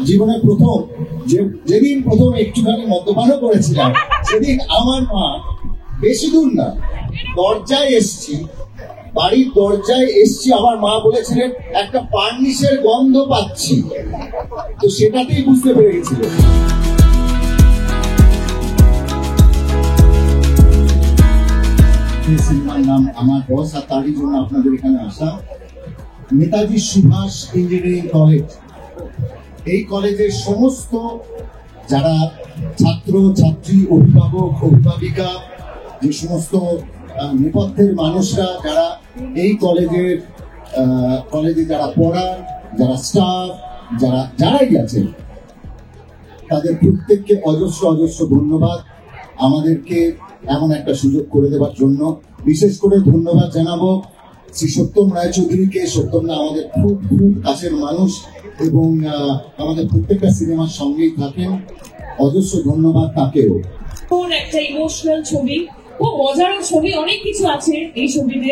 জীবনে প্রথম যেদিন প্রথম একটুখানি মদ্যপানও করেছিলাম সেদিন আমার মা, বেশি দূর না, দরজায় এসছি, বাড়ির দরজায় এসছি, আমার মা বলেছিলেন একটা পার্নিশের গন্ধ পাচ্ছি, তো সেটাতেই বুঝতে পেরে গেছিল। সিনেমার নাম আমার বস, আর তারই জন্য আপনাদের এখানে আসা। নেতাজি সুভাষ ইঞ্জিনিয়ারিং কলেজ, এই কলেজের সমস্ত যারা ছাত্র ছাত্রী, অভিভাবক অভিভাবিকা, যে সমস্ত নেপথ্যের মানুষরা যারা এই কলেজে যারা পড়ান, যারা স্টাফ, যারাই আছেন, তাদের প্রত্যেককে অজস্র অজস্র ধন্যবাদ আমাদেরকে এমন একটা সুযোগ করে দেওয়ার জন্য। বিশেষ করে ধন্যবাদ জানাবো শ্রী সত্যম রায়চৌধুরীকে। সত্যম না আমাদের খুব খুব কাছের মানুষ এবং আমাদের প্রত্যেকটা সিনেমার সঙ্গেই থাকেন। অজস্র ধন্যবাদ তাকেও। একটা ইমোশনাল ছবি, খুব মজার ছবি, অনেক কিছু আছে এই ছবিতে,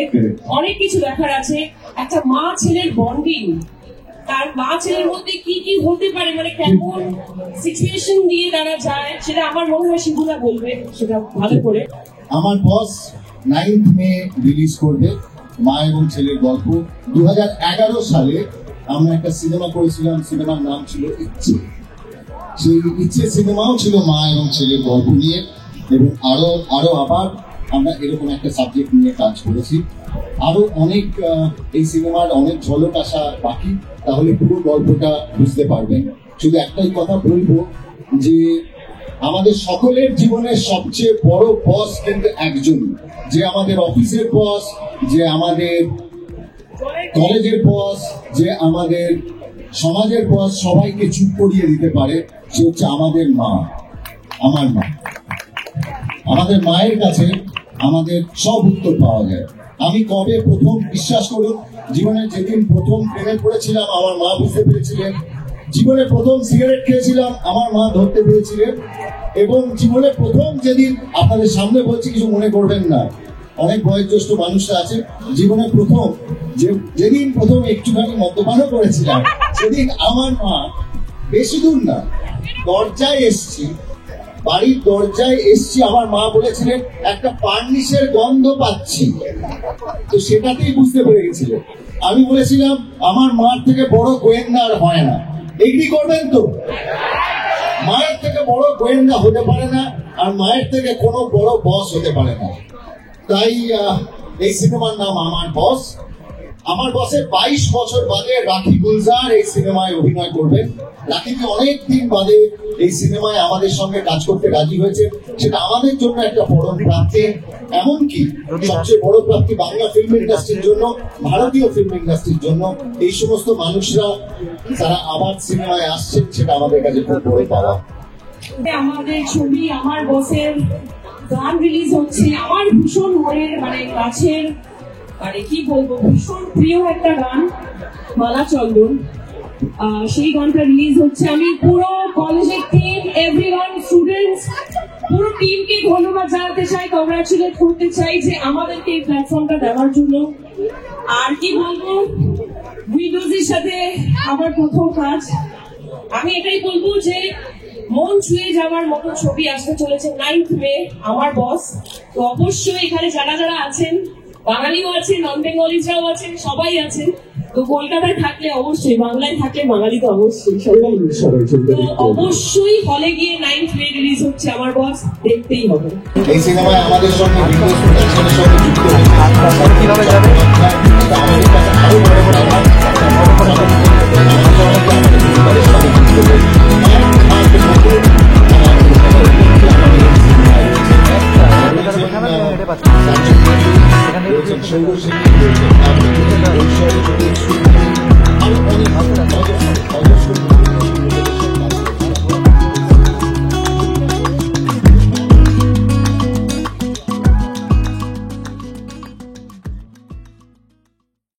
অনেক কিছু দেখার আছে। একটা মা ছেলের বন্ডিং, তার মা ছেলের মধ্যে কি কি হতে পারে, মানে কেমন সিচুয়েশন দিয়ে তারা যায়, সেটা আমার মনে হয় শিবুলা বলবে সেটা ভালো করে। আমার বস 9th মে রিলিজ করবে, মা এবং ছেলের গল্প। 2011 সালে আমরা একটা সিনেমা করেছিলাম, সিনেমার নাম ছিল ইচ্ছে। সেই ইচ্ছে সিনেমাও ছিল মা এবং ছেলের গল্প নিয়ে, এবং আরো আবার আমরা এরকম একটা সাবজেক্ট নিয়ে কাজ করেছি। আরো অনেক এই সিনেমার অনেক ঝলক আসা বাকি, তাহলে পুরো গল্পটা বুঝতে পারবেন। শুধু একটাই কথা বলবো যে আমাদের সকলের জীবনের সবচেয়ে বড় বস কিন্তু একজন, যে আমাদের অফিসের বস, যে আমাদের কলেজের বস, যে আমাদের সমাজের বস, সবাইকে চুপ করিয়ে দিতে পারে, সে হচ্ছে আমাদের মা, আমার মা। আমাদের মায়ের কাছে আমাদের সব উত্তর পাওয়া যায়। আমি কবে প্রথম, বিশ্বাস করুন, জীবনে যেদিন প্রথম প্রেমে পড়েছিলাম আমার মা বুঝতে পেরেছিলেন, জীবনে প্রথম সিগারেট খেয়েছিলাম আমার মা ধরতে পেরেছিলেন, এবং জীবনে প্রথম যেদিন, আপনাদের সামনে বলছি কিছু মনে করবেন না, অনেক বয়োজ্যেষ্ঠ মানুষরা আছে, জীবনে প্রথম যেদিন প্রথম একটুখানি মদ্যপানও করেছিলাম সেদিন আমার মা, বেশি দূর না, দরজায় এসছি, বাড়ির দরজায় এসছি, আমার মা বলেছিলেন একটা পার্নিশের গন্ধ পাচ্ছি, তো সেটাতেই বুঝতে পেরে গেছিল। আমি বলেছিলাম আমার মার থেকে বড় গোয়েন্দা আর হয় না, এগ্রি করবেন তো? মায়ের থেকে বড় গোয়েন্দা হতে পারে না, আর মায়ের থেকে কোনো বড় বস হতে পারে না। তাই এই সিনেমার নাম আমার বস। আমার বসের 22 বছর বাদে রাখি গুলজার এই সিনেমায় অভিনয় করবেন। রাখিকে অনেক দিন বাদে এই সিনেমায় আমাদের সঙ্গে কাজ করতে রাজি হয়েছে, সেটা আমাদের জন্য একটা বড় প্রাপ্তি। এমনকি সবচেয়ে বড় প্রাপ্তি বাংলা ফিল্ম ইন্ডাস্ট্রির জন্য, ভারতীয় ফিল্ম ইন্ডাস্ট্রির জন্য। এই সমস্ত মানুষরা যারা আবার সিনেমায় আসছেন, সেটা আমাদের কাছে খুব বড় পাওয়া। আমাদের ছবি আমার বসের গান রিলিজ হচ্ছে, আমার ভীষণ মনের মানে কাছের, মানে কি বলবো, ভীষণ প্রিয় একটা গান, মালা চন্দন। সেই গানটা রিলিজ হচ্ছে। আমি পুরো কলেজের টিম, এভরিওয়ান, স্টুডেন্টস, পুরো টিমকে ধন্যবাদ জানাতে চাই, কংগ্রাচুলেট করতে চাই যে আমাদেরকে এই প্ল্যাটফর্মটা দেওয়ার জন্য। আর কি বলবো, উইন্ডোজের সাথে আমার প্রথম কাজ। আমি এটাই বলবো যে মন ছুঁয়ে যাওয়ার মতো ছবি আসতে চলেছে 9th মে, আমার বস। তো অবশ্যই এখানে যারা যারা আছেন, বাঙালিও আছেন, নন বেঙ্গলিজরাও আছেন, সবাই আছেন। তো কলকাতায় থাকলে অবশ্যই, বাংলায় থাকলে বাঙালি তো অবশ্যই, অবশ্যই হলে গিয়ে 9th মে রিলিজ হচ্ছে আমার বস, দেখতেই হবে। এই সিনেমায় আমাদের সঙ্গে বিকোজ প্রোডাকশনের সঙ্গে যুক্ত হয়েছে, কিভাবে যাবে আমাদের কাছে আরো বড় বড় আমার